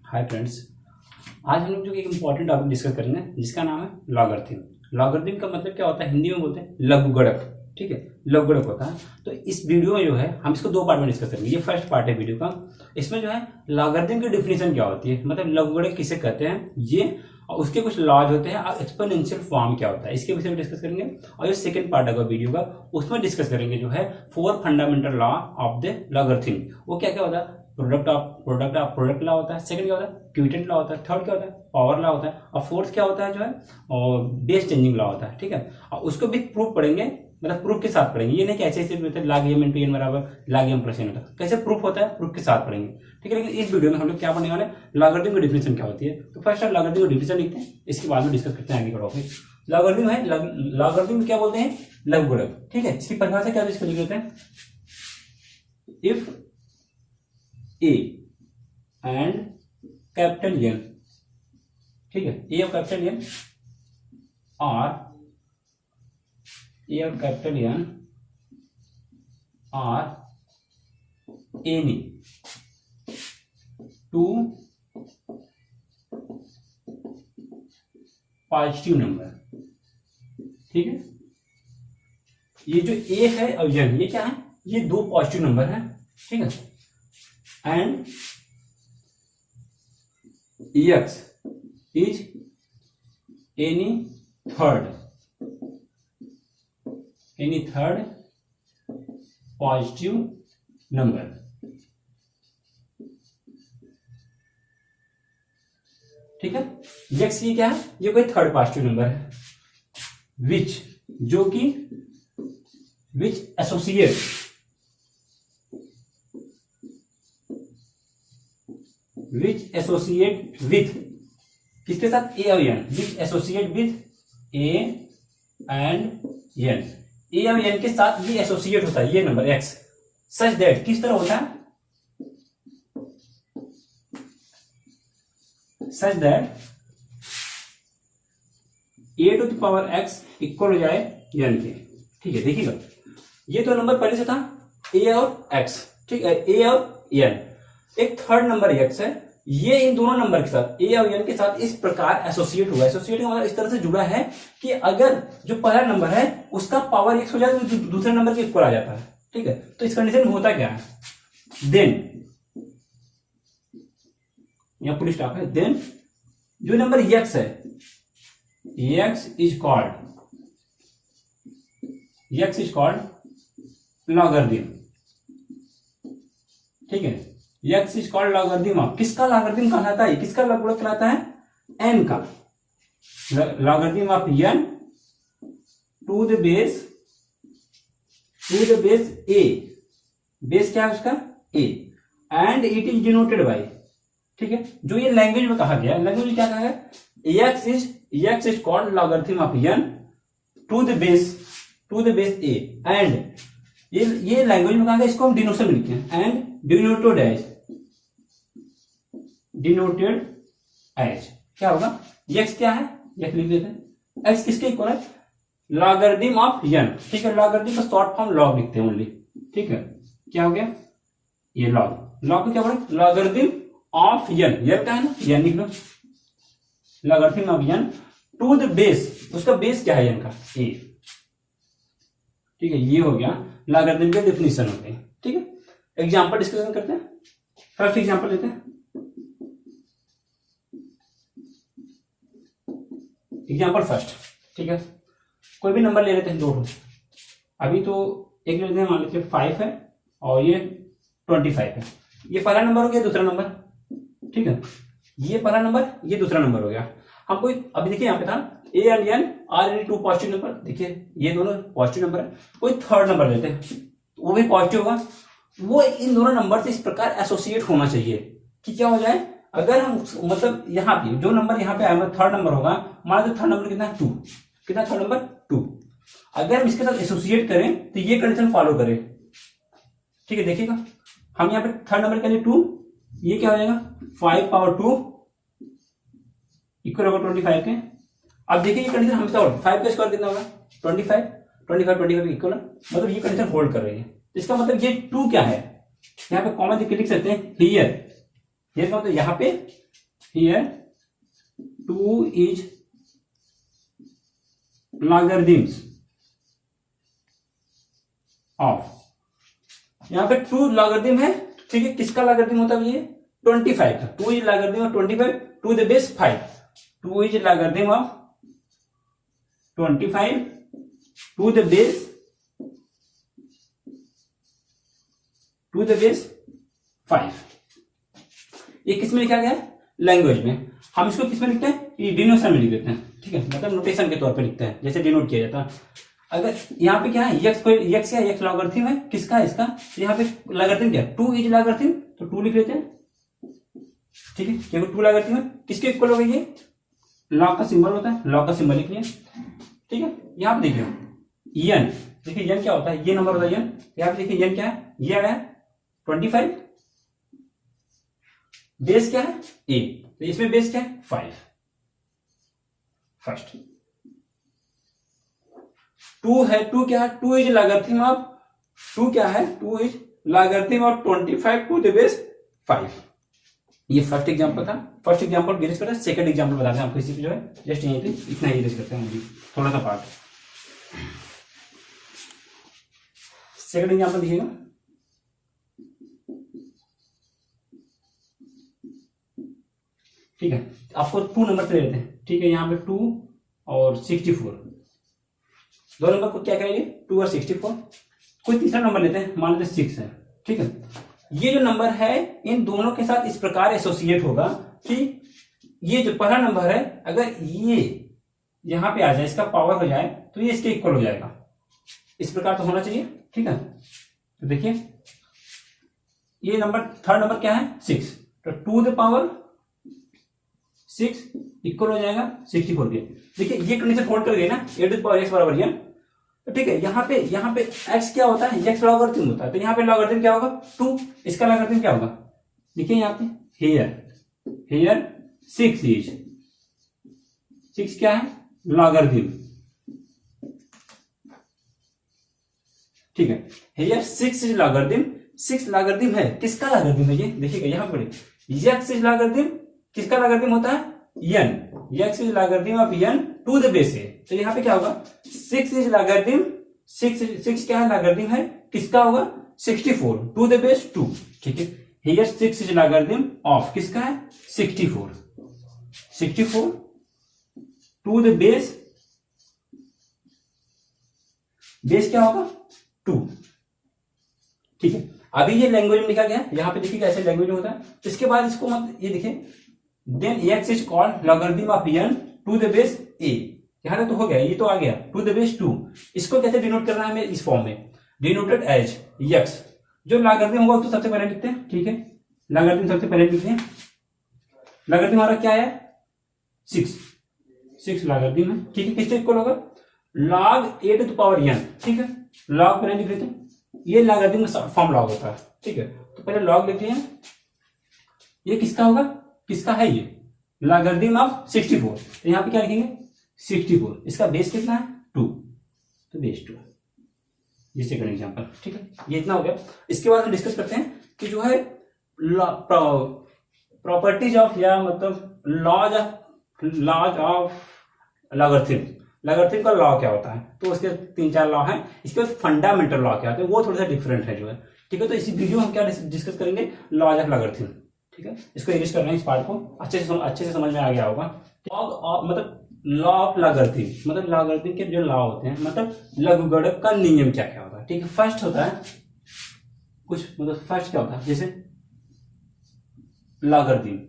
Hi friends, आज हम लोग जो एक इम्पॉर्टेंट टॉपिक डिस्कस करेंगे जिसका नाम है लॉगरिथम। लॉगरिथम का मतलब क्या होता है, हिंदी में बोलते हैं लघुगणक। ठीक है, लघुगणक होता है। तो इस वीडियो में जो है हम इसको दो पार्ट में डिस्कस करेंगे। ये फर्स्ट पार्ट है वीडियो का। इसमें जो है लॉगरिथम की डिफिनेशन क्या होती है, मतलब लघुगणक किसे कहते हैं ये, और उसके कुछ लॉज होते हैं, और एक्सपोनेंशियल फॉर्म क्या होता है इसके विषय में डिस्कस करेंगे। और जो सेकंड पार्ट होगा वीडियो का उसमें डिस्कस करेंगे जो है 4 fundamental law of the logarithm. वो क्या क्या होता है, प्रोडक्ट लॉ होता है, सेकंड क्या होता है क्विटेंट लॉ होता है, थर्ड क्या होता है पावर लॉ होता है, और फोर्थ क्या होता है जो है और बेस चेंजिंग लॉ होता है। ठीक है, और उसको भी प्रूफ पढ़ेंगे, मतलब प्रूफ के साथ पढ़ेंगे। ये नहीं कि ऐसे ऐसे लाग एम इंटू एन बराबर लाग एम प्लस एन होता है, कैसे प्रूफ होता है प्रूफ के साथ पढ़ेंगे। ठीक है, लेकिन इस वीडियो में हम लोग क्या पढ़ने वाले लॉगरिथम की डिफिनेशन क्या होती है। तो फर्स्ट आप लॉगरिथम की डिफिनेशन लिखते हैं, इसके बाद में डिस्कस करते हैं आगे का टॉपिक। लॉगरिथम है, लॉगरिथम क्या बोलते हैं लघुगणक। ठीक है, इसकी परिभाषा क्या है इसको लिख लेते हैं। If A and capital N, ठीक है, ए और capital N are any two positive number. ठीक है, ये जो ए है और एन ये क्या है, ये दो पॉजिटिव नंबर है। ठीक है, and x is any third positive number. ठीक है, एक्स ये क्या है, ये कोई थर्ड पॉजिटिव नंबर है विच एसोसिएट विथ किसके साथ, ए और N, which associate with A and N. A और एन के साथ ये एसोसिएट होता है, ये नंबर एक्स, सच दैट किस तरह होता है, such that A to the power X equal हो जाए एन के। ठीक है, देखिएगा ये तो नंबर पहले से था ए और एक्स। ठीक है, ए और एन, एक थर्ड नंबर एक्स है, ये इन दोनों नंबर के साथ ए और एन के साथ इस प्रकार एसोसिएट हुआ। एसोसिएट मतलब इस तरह से जुड़ा है कि अगर जो पहला नंबर है उसका पावर एक्स हो जाए तो दूसरे नंबर के इक्वल आ जाता है। ठीक है, तो इस कंडीशन में होता क्या है, देन यहां पुलिस स्टॉप है, देन जो नंबर एक्स है एक्स इज कॉल्ड लॉगरिथम। ठीक है, X is called logarithm of, किसका लॉगरिथम कहलाता है, किसका लघुगणक कहलाता है, एन का। Logarithm of N to the base A, base क्या है उसका A, and it is denoted by. ठीक है, जो ये लैंग्वेज में कहा गया, लैंग्वेज क्या कहा गया, X is called logarithm of N to the base A, and ये लैंग्वेज में कहा गया, इसको हम डिनोशन लिखते हैं, एंड डिनोटेड एज क्या होगा, एक्स क्या है, एक्स लिख देते हैं, एक्स किसके इक्वल है, लॉगरिथम ऑफ एन। ठीक है, लॉगरिथम का शॉर्ट फॉर्म लॉग लिखते हैं ओनली। ठीक है, क्या हो गया ये लॉग को क्या बोले, लॉगरिथम ऑफ एन, ये क्या है ना, एन लिख लो, logarithm of N to the base, उसका बेस क्या है एन का, ए। ठीक है, ये हो गया लॉगरिथम के डेफिनेशन होते हैं। ठीक है, एग्जाम्पल डिस्कशन करते हैं। फर्स्ट एग्जाम्पल लेते हैं, एग्जाम्पल फर्स्ट। ठीक है, कोई भी नंबर ले लेते हैं, दो। अभी तो एक लेते हैं, मान लीजिए 5 है और ये 25 है। ये पहला नंबर हो गया, दूसरा नंबर। ठीक है, ये पहला नंबर, ये दूसरा नंबर हो गया। हम कोई अभी देखिए यहाँ पे था A and N are any two positive number. देखिए ये दोनों पॉजिटिव नंबर है, कोई थर्ड नंबर लेते हैं वो भी पॉजिटिव होगा। वो इन दोनों नंबर से इस प्रकार एसोसिएट होना चाहिए कि क्या हो जाए, अगर हम मतलब यहाँ पे जो नंबर यहाँ पे आएगा थर्ड नंबर होगा, मान लो थर्ड नंबर कितना है 2, कितना थर्ड नंबर 2, अगर हम इसके साथ एसोसिएट करें तो ये कंडीशन फॉलो करें। ठीक है, देखिएगा हम यहाँ पे थर्ड नंबर के लिए 2, ये क्या हो जाएगा 5 पावर 2 इक्वल होगा 25 के। अब देखिए ये कंडीशन हम 5 का स्क्वायर कितना होगा 25 इक्वल, मतलब ये कंडीशन होल्ड कर रही है। इसका मतलब ये 2 क्या है, यहाँ पे कॉमन लिख सकते हैं हियर, ये मतलब यहाँ पे हियर 2 इज लॉगरिथम्स ऑफ, यहां पे 2 लॉगरिथम है, ठीक है। किसका लॉगरिथम होता है ये 25 का, 2 is logarithm of 25 to the base 5, 2 is logarithm of 25 to the base 5। ये किस में लिखा गया है लैंग्वेज में, हम इसको किस में लिखते हैं डिनोशन में लिख देते हैं, ठीक है, मतलब नोटेशन के तौर पे लिखते हैं, जैसे डिनोट किया जाता है। अगर यहाँ पे क्या है यक्स क्या है, यक्स लॉगरिथम है किसका है इसका, यहाँ पे लॉगरिथम क्या है 2 इज लॉगरिथम, तो 2 लिख लेते हैं, ठीक है, क्योंकि 2 लॉगरिथम है, किसके इक्वल हो गई ये लॉग का सिंबल होता है, लॉग का सिंबल लिख लिया, ठीक है। यहाँ पे देखिए एन, देखिए एन क्या होता है, ये नंबर होता है एन, यहाँ पे देखिए एन क्या है, ये आया 25, बेस क्या है ए, तो इसमें बेस क्या है 5, फर्स्ट 2 है, 2 क्या है 2 इज लॉगरिथम ऑफ 2 क्या है 2 is logarithm of 25 to the base 5। ये फर्स्ट एग्जांपल था, फर्स्ट एग्जांपल डिस्कस करते हैं, सेकंड एग्जांपल बताते हैं आपको इसी पे जो है जस्ट यहीं पे इतना ही डिस्कस करते हैं अभी थोड़ा सा पार्ट। सेकंड एग्जांपल देखिएगा, ठीक है, आपको 2 नंबर पे लेते हैं, ठीक है, यहाँ पे 2 और 64, दो नंबर को क्या करेंगे 2 और 64, कोई तीसरा नंबर लेते हैं, मान लेते 6 है, ठीक है। ये जो नंबर है इन दोनों के साथ इस प्रकार एसोसिएट होगा कि ये जो पहला नंबर है अगर ये यहां पे आ जाए, इसका पावर हो जाए तो ये इसके इक्वल हो जाएगा, इस प्रकार तो होना चाहिए, ठीक है। तो देखिए ये नंबर थर्ड नंबर क्या है 6, तो 2 द पावर 6 इक्वल हो जाएगा 64 के, देखिए ये कंडीशन होल्ड कर गई ना, 8 टू द पावर x बराबर ये, तो ठीक है। यहाँ पे x क्या होता है x लॉगरिथम होता है, तो यहाँ पे लॉगरिथम क्या होगा 2, इसका लॉगरिथम क्या होगा, देखिए यहाँ पे हियर 6 इज 6 क्या है लॉगरिथम, ठीक है, हियर 6 इज लॉगरिथम, 6 लॉगरिथम है, किसका लॉगरिथम है ये देखिएगा यहाँ पे x इज लॉगरिथम, किसका लॉगरिथम होता है n, x is logarithm of n to the base a, तो यहाँ पे क्या होगा 6 इज लॉगरिथम, 6 क्या है लॉगरिथम है किसका होगा 64 टू द बेस 2, ठीक है। हियर 6 इज लॉगरिथम ऑफ किसका है 64 टू द बेस क्या होगा 2, ठीक है। अभी ये लैंग्वेज में लिखा गया है, यहाँ पे देखिए ऐसे लैंग्वेज में होता है, इसके बाद इसको मत ये देखिए then x is called logarithm of n to the base a, यहां तक तो हो गया, ये तो आ गया टू द बेस 2, इसको कैसे डिनोट करना है हमें इस फॉर्म में, डिनोटेड एज x, जो लॉगरिथम होगा तो सबसे पहले लिखते हैं, ठीक है, लॉगरिथम सबसे पहले लिखते हैं, लॉगरिथम हमारा क्या है 6 लॉगरिथम है, ठीक है, किसके इक्वल होगा log a to the power n, ठीक है, log पहले लिख लेते हैं, ये लॉगरिथम का फॉर्म log होता है, ठीक है, तो पहले log लिख लिया, ये किसका होगा, किसका है ये लॉगरिथम ऑफ 64, तो यहाँ पे क्या लिखेंगे 64, इसका बेस कितना है 2, तो बेस 2, ये सेकंड एग्जांपल, ठीक है, ये इतना हो गया। इसके बाद हम डिस्कस करते हैं कि जो है प्रॉपर्टीज ऑफ या मतलब लॉज ऑफ लॉगरिथम का लॉ क्या होता है, तो उसके 3-4 लॉ हैं, इसके बाद फंडामेंटल लॉ क्या होता है वो थोड़ा सा डिफरेंट है जो है, ठीक है। तो इसी वीडियो में हम क्या डिस्कस करेंगे लॉज ऑफ लॉगरिथम, ठीक है, इसको इंग्लिश कर रहे हैं, इस पार्ट को अच्छे से समझ में आ गया होगा। मतलब लॉ ऑफ लॉगरिथम, मतलब लॉगरिथम के जो लॉ होते हैं, मतलब लघुगणक का नियम क्या क्या होता है, ठीक है। फर्स्ट होता है कुछ मतलब फर्स्ट क्या होता है, जैसे लॉगरिथम,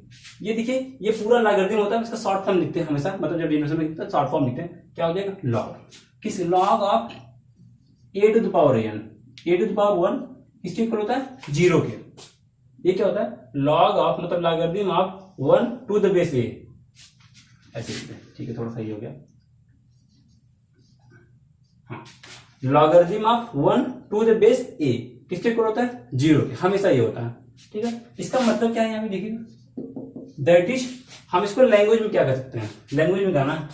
ये देखिए ये पूरा लॉगरिथम होता है, इसका शॉर्ट फॉर्म लिखते हैं हमेशा, मतलब जब डिनोशन में लिखते हैं शॉर्ट फॉर्म लिखते हैं, क्या हो जाएगा लॉग, किस log of a to the power n, a to the power 1 किसके इक्वल होता है 0 के, ये क्या होता है लॉग ऑफ मतलब logarithm of 1 to the base a, ऐसे लिखते हैं, ठीक है, थोड़ा सा ये हो गया, हाँ, logarithm of 1 to the base a किसके इक्वल होता है 0 के, हमेशा ये होता है, ठीक है। इसका मतलब क्या है यहाँ पे देखिए, दैट इज हम इसको लैंग्वेज में क्या कर सकते हैं, लैंग्वेज में गाना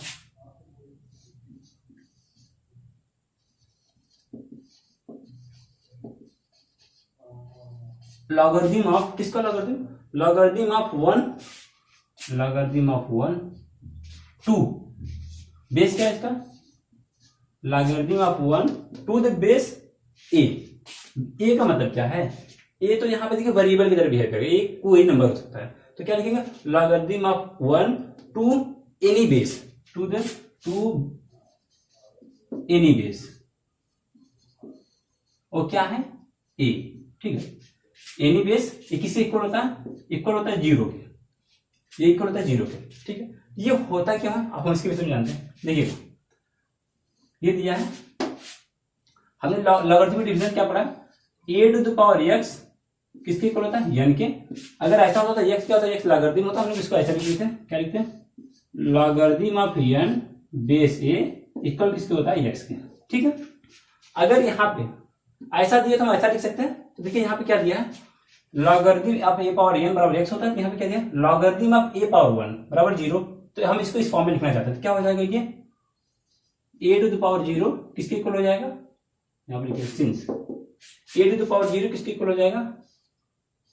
लॉगरिथम ऑफ किसका logarithm of 1 logarithm of 1 to base क्या है इसका, logarithm of 1 to the base A. A का मतलब क्या है, ए तो यहाँ पे देखिए वेरिएबल की तरह बिहेव करेगा, ए कोई नंबर हो सकता है, तो क्या लिखेंगे logarithm of 1 to any base, to any base, और क्या है ए, ठीक है। एनी बेस ये किसके इक्वल होता है, इक्वल होता है 0 के, ये इक्वल होता है 0 के, ठीक है। ये होता क्या है आप हम इसके विषय में जानते हैं। देखिए ये दिया है, हमने लॉगरिथम डिवीजन क्या पढ़ा, ए टू द पावर एक्स किसके इक्वल होता है, एन के। अगर ऐसा होता है एक्स क्या होता है, एक्स लॉगरिथम होता है, हम लोग इसको ऐसा लिख लेते हैं, क्या लिखते हैं, logarithm of N base A equal किसके होता है, एक्स के, ठीक है। अगर यहाँ पे ऐसा दिया तो हम ऐसा लिख सकते हैं, तो देखिए यहाँ पे क्या दिया है, logarithm of A power N बराबर एक्स होता है, यहाँ पे क्या दिया, लॉगरिथम ऑफ ए पावर 1 बराबर 0। तो हम इसको इस फॉर्म में लिखना चाहते हैं, तो क्या हो जाएगा, ये ए टू द पावर 0 किसके इक्वल हो जाएगा, यहाँ पे लिखिए since A to the power 0 किसके इक्वल हो जाएगा,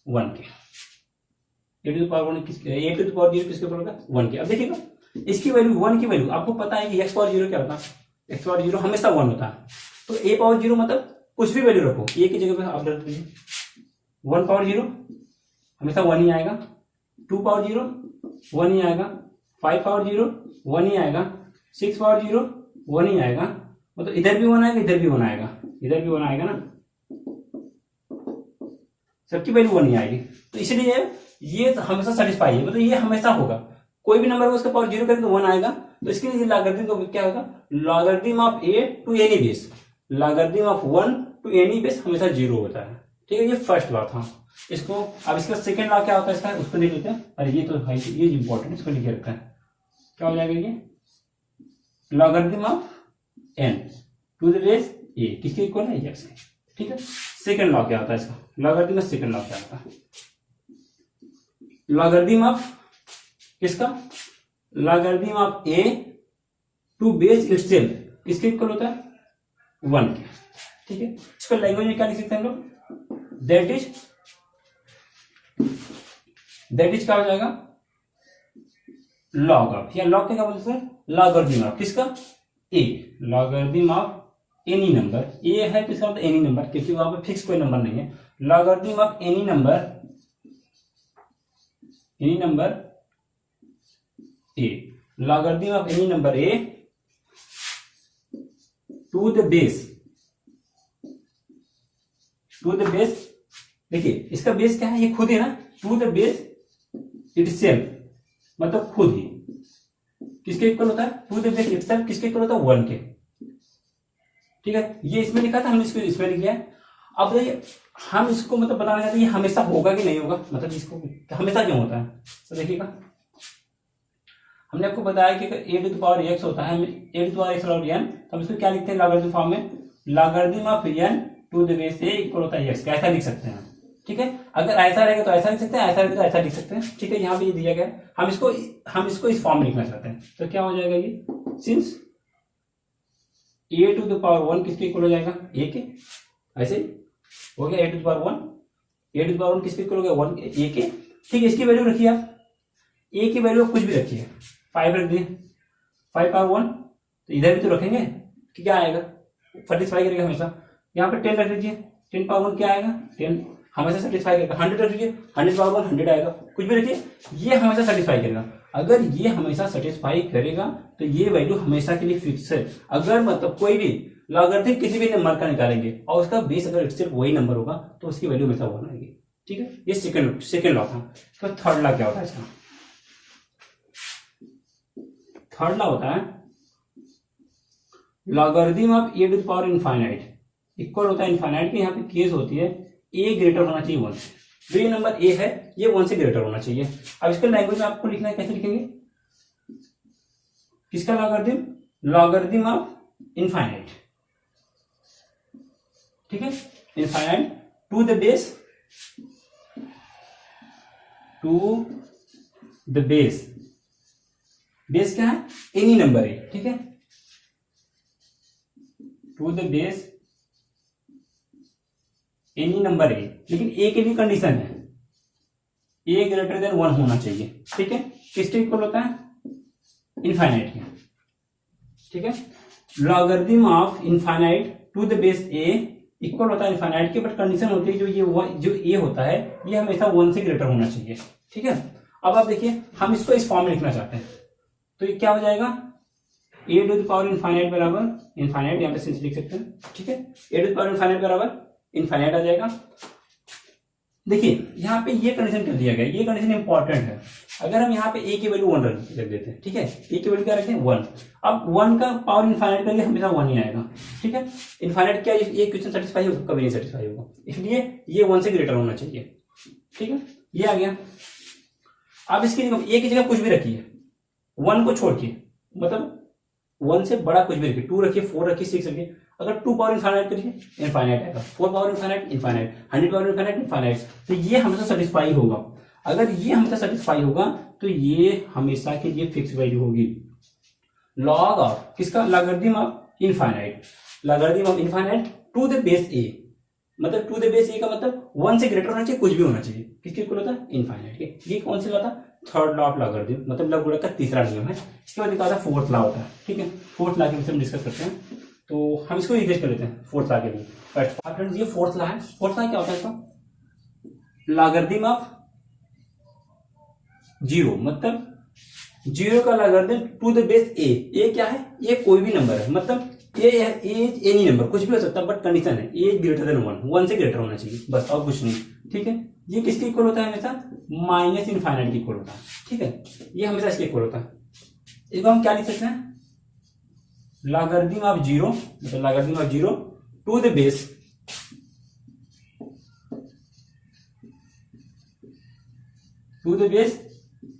1 के। ए टू द पावर 1 किसके, ए टू द पावर 0 किसके इक्वल होगा, 1 के। अब देखिएगा इसकी वैल्यू 1 की वैल्यू आपको पता है कि एक्स पावर 0 क्या होता है, एक्स पावर 0 हमेशा 1 होता है, तो ए पावर 0 मतलब कुछ भी वैल्यू रखो, ए की जगह पे आप रख दीजिए, 1 पावर 0 हमेशा 1 ही आएगा, 2 पावर 0 1 ही आएगा, 5 पावर 0 1 ही आएगा, 6 पावर 0 1 ही आएगा, मतलब इधर भी 1 आएगा, इधर भी 1 आएगा, इधर भी 1 आएगा ना, सबकी वैल्यू 1 ही आएगी। तो इसलिए ये हमेशा सेटिस्फाई है, मतलब ये हमेशा होगा, कोई भी नंबर उसका पावर 0 करें तो 1 आएगा। तो इसके लिए लॉगरिथम को क्या होगा, logarithm of A to any base, logarithm of 1 to any base हमेशा 0 होता है, ठीक है। ये फर्स्ट लॉ था। इसको अब इसका सेकंड लॉ क्या होता है, इसका उसको लिख लेते हैं। अरे ये तो है, ये इंपॉर्टेंट, इसको लिख रखा है, क्या हो जाएगा ये, logarithm of N to the base A किसके इक्वल है, एक्स के, ठीक है। सेकंड लॉ क्या होता है इसका, लॉगरिथम का सेकंड लॉ क्या होता है, लॉगरिथम ऑफ किसका, logarithm of A to base itself किसके इक्वल होता है, 1 के, ठीक है। इसको लैंग्वेज में क्या लिख सकते हैं हम लोग, दैट इज क्या हो जाएगा, लॉग ऑफ, या लॉग क्या बोलते हैं, लॉगरिथम ऑफ किसका, ए, लॉगरिथम ऑफ एनी नंबर, ए है तो इसका मतलब एनी नंबर, क्योंकि वहां पर फिक्स कोई नंबर नहीं है, logarithm of any number A, logarithm of any number A to the base, देखिए इसका बेस क्या है, ये खुद है ना, टू द बेस इटसेल्फ मतलब खुद ही किसके इक्वल होता है, टू द बेस इटसेल्फ किसके इक्वल होता है, 1 के, ठीक है। ये इसमें लिखा था, हमने इसको इसमें लिख लिया। अब देखिए हम इसको मतलब बताना चाहते हैं ये हमेशा होगा कि नहीं होगा, मतलब इसको हमेशा क्यों होता है, तो देखिएगा हमने आपको बताया कि A to the power X होता है, A to the power X और एन, तो हम इसको क्या लिखते हैं लॉगरिथम फॉर्म में, logarithm of N to the base A equal होता है एक्स, ऐसा लिख सकते हैं, ठीक है। अगर ऐसा रहेगा तो ऐसा लिख सकते हैं, ऐसा रहेगा तो ऐसा लिख सकते हैं, ठीक है। यहाँ पे ये दिया गया है, हम इसको इस फॉर्म में लिखना चाहते हैं, तो क्या हो जाएगा ये, since A to the power 1 किसके इक्वल हो जाएगा, ए के, ऐसे हो गया, A to the power 1, A to the power 1 किसके इक्वल हो गया, 1 ए के, ठीक है। इसकी वैल्यू रखिए आप, ए की वैल्यू कुछ भी रखिए, 5 रख दिए, 5 पावर 1, तो इधर भी तो रखेंगे कि क्या आएगा, सेटिस्फाई करेगा हमेशा। यहाँ पे 10 रख लीजिए, 10 पावर 1 क्या आएगा, 10 हमेशा सेटिस्फाई करेगा। 100 रख लीजिए, 100 पावर 1 100 आएगा, कुछ भी रखिए, ये हमेशा सेटिस्फाई करेगा। अगर ये हमेशा सेटिस्फाई करेगा तो ये वैल्यू हमेशा के लिए फिक्स है। अगर मतलब कोई भी लॉगरिथम किसी भी नंबर का निकालेंगे और उसका बेस अगर सिर्फ वही नंबर होगा तो उसकी वैल्यू हमेशा 1 आएगी, ठीक है। ये सेकंड लॉ था। तो थर्ड लॉ क्या होता है इसका, थर्ड लॉ होता है logarithm of A to the power infinite equal होता है इनफाइनाइट की, यहाँ पे केस होती है ए ग्रेटर होना चाहिए 1 से, जो ये नंबर ए है ये 1 से ग्रेटर होना चाहिए। अब इसके लैंग्वेज में आपको लिखना है, कैसे लिखेंगे, किसका लॉगरिथम, लॉगरिथम ऑफ इनफाइनाइट, ठीक है, infinite to the base, base क्या है, एनी नंबर है, ठीक है, to the base any number A, लेकिन ए के लिए कंडीशन है, ए ग्रेटर देन 1 होना चाहिए, ठीक है। किसके इक्वल होता है? इनफाइनाइट के, ठीक है। Logarithm of infinite to the base A equal होता है इनफाइनाइट के, बट कंडीशन होती है जो ए होता है ये हमेशा 1 से ग्रेटर होना चाहिए, ठीक है। अब आप देखिए हम इसको इस फॉर्म में लिखना चाहते हैं, तो ये क्या हो जाएगा? ए टू द पावर इनफाइनाइट बराबर इनफाइनाइट, यहाँ पे सिंस लिख सकते हैं, ठीक है। A to the power infinite बराबर इनफाइनाइट आ जाएगा। देखिए यहाँ पे ये कंडीशन कर दिया गया, ये कंडीशन इंपॉर्टेंट है। अगर हम यहाँ पे ए की वैल्यू 1 रख देते हैं, ठीक है, ए की वैल्यू क्या रखते हैं? 1। अब 1 का पावर इनफाइनाइट करेंगे हमेशा 1 ही आएगा, ठीक है। इनफाइनाइट क्या ये क्वेश्चन सेटिस्फाई होगा? कभी नहीं सेटिस्फाई होगा, इसलिए ये 1 से ग्रेटर होना चाहिए, ठीक है। ये आ गया। अब इसकी जगह ए की जगह कुछ भी रखिए, 1 को छोड़ के, मतलब 1 से बड़ा कुछ भी रखिए, 2 रखिए, 4 रखिए, 6 रखिए। अगर 2 पावर इनफाइनाइट करिए इनफाइनाइट आएगा, 4 power infinite infinite, 100 power infinite infinite. तो ये हमेशा सेटिस्फाई होगा। अगर ये हमेशा सेटिस्फाई होगा तो ये हमेशा के लिए फिक्स वैल्यू होगी। लॉग ऑफ किसका? Logarithm of infinite, logarithm of infinite to the base A, मतलब टू द बेस ए का मतलब 1 से ग्रेटर होना चाहिए, कुछ भी होना चाहिए। किसके इक्वल होता है? इनफाइनाइट के। ये कौन सा लॉ था? थर्ड लॉ ऑफ लॉगरिथम, मतलब लघुगणक का तीसरा नियम है। इसके बाद एक आता है फोर्थ लॉ होता है, ठीक है। फोर्थ लॉ के विषय में डिस्कस करते हैं, तो हम इसको रिवाइज कर लेते हैं फोर्थ लॉ के लिए। फ्रेंड्स ये फोर्थ लॉ है। फोर्थ लॉ क्या होता है इसका? लॉगरिथम ऑफ जीरो, मतलब जीरो का logarithm to the base A. ए क्या है? ये कोई भी नंबर है, मतलब ए एनी नंबर, कुछ भी हो सकता है, बट कंडीशन है ए ग्रेटर देन 1, 1 से ग्रेटर होना चाहिए, बस और कुछ नहीं, ठीक है। ये किसके इक्वल होता है? हमेशा माइनस इनफाइनाइट के इक्वल होता है, ठीक है। ये हमेशा इसके इक्वल होता है। इसको हम क्या लिख सकते हैं? लॉगरिथम ऑफ जीरो, मतलब logarithm of zero to the base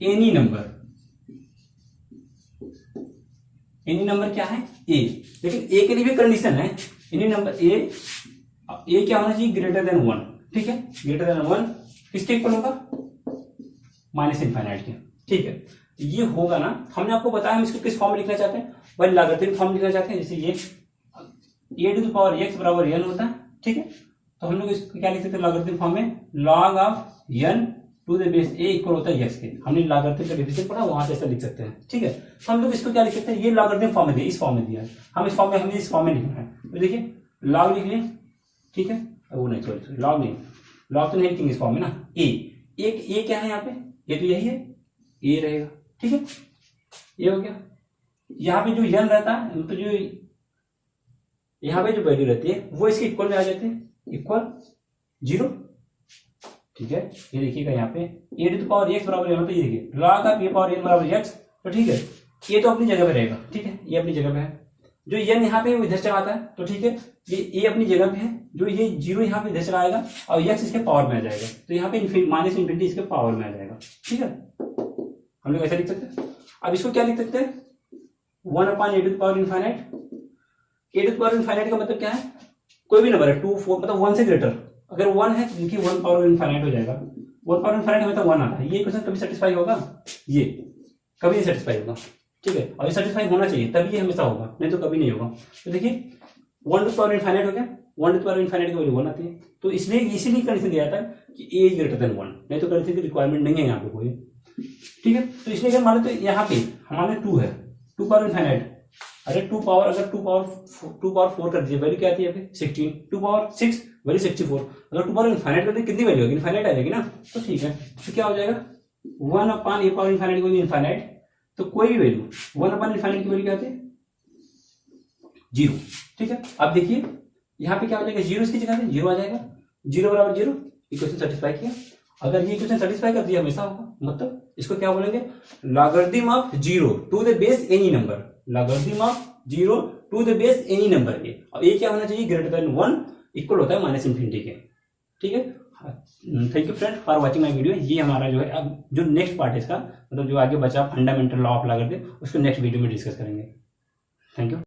any number. Any number क्या है? ए। लेकिन ए के लिए भी कंडीशन है, एनी नंबर ए क्या होना चाहिए? ग्रेटर देन 1, ठीक है। ग्रेटर देन 1 किसके इक्वल होगा? माइनस इनफाइनाइट के, ठीक है। ये होगा ना, हमने आपको बताया हम इसको किस फॉर्म में लिखना चाहते हैं? भाई लॉगरिथम फॉर्म लिखना चाहते हैं, जैसे ये ए टू द पावर एक्स बराबर n होता है, ठीक है। तो हम लोग इसको क्या लिख सकते हैं लॉगरिथम फॉर्म में? Log of n to the base A equal होता है x के। हमने लॉगरिथम का डिफिनेशन पढ़ा, वहां से ऐसा लिख सकते हैं, ठीक है। तो हम लोग इसको क्या लिख सकते हैं? ये लॉगरिथम फॉर्म में दिया, इस फॉर्म में दिया है, हम इस फॉर्म में लिखना है। तो देखिए लॉग लिख लिए, ठीक है। वो नहीं, सॉरी लॉग नहीं, लॉग तो नहीं लिखेंगे इस फॉर्म में ना। ए क्या है यहाँ पे? ये तो यही है, ए रहेगा, ठीक है। ये हो गया। यहाँ पे जो n रहता है, तो जो यहाँ पे जो वैल्यू रहती है वो इसके इक्वल में आ जाते हैं, इक्वल 0, ठीक है। ये देखिएगा यहाँ पे ए टू द पावर एक्स बराबर यहाँ पे ये देखिए log of A power n बराबर x, तो ठीक है। ये तो अपनी जगह पे रहेगा, ठीक है, ये अपनी जगह पे है। जो n यहाँ पे वो इधर चला आता है, तो ठीक है, ये अपनी जगह पे है। जो ये 0 यहाँ पे इधर चला आएगा और x इसके पावर में आ जाएगा, तो यहाँ पे माइनस इनफिनिटी इसके पावर में आ जाएगा, ठीक है। हम लोग ऐसा लिख सकते हैं। अब इसको क्या लिख सकते हैं? 1 upon A to the power infinite. A to the power infinite का मतलब क्या है? कोई भी नंबर है 2, 4, मतलब 1 से ग्रेटर। अगर 1 है तो देखिए 1 पावर इनफाइनाइट हो जाएगा। 1 पावर इनफाइनाइट हमें तो 1 आता है। ये क्वेश्चन कभी सेटिस्फाई होगा? ये कभी नहीं सेटिस्फाई होगा, ठीक है। और ये सेटिस्फाई होना चाहिए, तभी ये हमेशा होगा, नहीं तो कभी नहीं होगा। तो देखिए 1 टू द पावर इनफाइनाइट हो गया, 1 टू द पावर इनफाइनाइट की वैल्यू 1 आती है। तो इसलिए इसीलिए कंडीशन दिया था कि ए इज ग्रेटर देन 1, नहीं तो कंडीशन की रिक्वायरमेंट नहीं है यहाँ पे कोई, ठीक है। तो इसलिए अगर मान लो तो यहाँ पे हमारे 2 है, 2 पावर इनफाइनाइट, अरे 2 पावर 4 कर दीजिए, वैल्यू क्या आती है? 16। 2 पावर 6 वैल्यू 64। अगर 2 पावर इनफाइनाइट कर दीजिए कितनी वैल्यू होगी? इनफाइनाइट आ जाएगी ना, तो ठीक है। तो क्या हो जाएगा? 1 अपॉन ए पावर इनफाइनाइट को इनफाइनाइट, तो कोई भी वैल्यू 1 अपॉन इनफाइनाइट की वैल्यू क्या आती है? 0, ठीक है। अब देखिए यहाँ पे क्या हो जाएगा? 0 इसकी जगह पे 0 आ जाएगा, 0 बराबर 0। इक्वेशन सेटिस्फाई किया। अगर ये इक्वेशन सेटिस्फाई कर दिया हमेशा होगा, मतलब इसको क्या बोलेंगे? Logarithm of 0 to the base any number. Logarithm of 0 to the base any number A, और ये क्या होना चाहिए? ग्रेटर देन 1, इक्वल होता है माइनस इनफिनिटी के, ठीक है। Thank you friend for watching my video. ये हमारा जो है अब जो नेक्स्ट पार्ट है इसका, मतलब जो आगे बचा फंडामेंटल लॉ ऑफ लॉगरिथम, उसको नेक्स्ट वीडियो में डिस्कस करेंगे। Thank you.